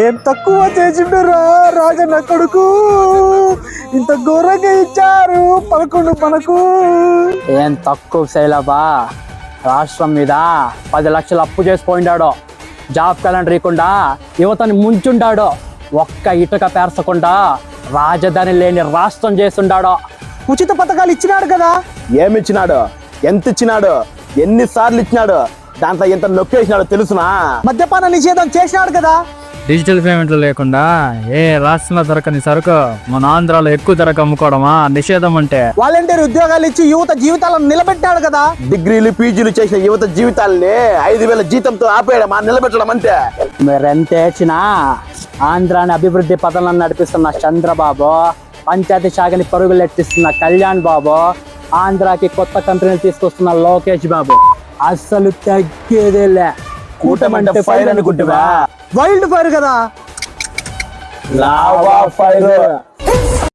ఏం తక్కువ చేసిండురా రాజన్న కొడుకు, ఇంత ఘోరంగా ఇచ్చారు 11 మనకు. ఏం తక్కువ శైలబా, రాష్ట్రం మీద 10 లక్షలు అప్పు చేసిపోయిండాడు. జాబ్ క్యాలెండర్ ఇవ్వకుండా యువతని ముంచుండాడు. ఒక్క ఇటుక పేర్చకుండా రాజధాని లేని రాష్ట్రం చేస్తుండాడు. ఉచిత పథకాలు ఇచ్చినాడు కదా. ఏమిచ్చినాడు, ఎంత ఇచ్చినాడు, ఎన్నిసార్లు ఇచ్చినాడు, దాంట్లో ఎంత నొక్కేసినాడో తెలుసునా? మద్యపాన నిషేధం చేసినాడు కదా. డిజిటల్ పేమెంట్లు లేకుండా ఏ రాష్ట్రంలో దొరకని సరుకు మన ఆంధ్రాలో ఎక్కువ ధరకు అమ్ముకోవడమా నిషేధం అంటే? వాలంటీర్ ఉద్యోగాలు ఇచ్చి యువత జీవితాలను నిలబెట్టాడు కదా. డిగ్రీలు పీజీలు చేసిన యువత జీవితాల్ని 5,000 జీతంతో ఆపేయడమా, నిలబెట్టడం అంటే? మీరెంత ఏడ్చినా ఆంధ్రాని అభివృద్ధి పథంలో నడిపిస్తున్న చంద్రబాబు, పంచాయతీ శాఖని పరుగులెట్టిస్తున్న కళ్యాణ్ బాబు, ఆంధ్రాకి కొత్త కంపెనీలు తీసుకొస్తున్న లోకేష్ బాబు అస్సలు తగ్గేదేలే. కూటమంటే ఫైర్ అనుకుంటువా? వైల్డ్ ఫైర్ కదా. Lava fire.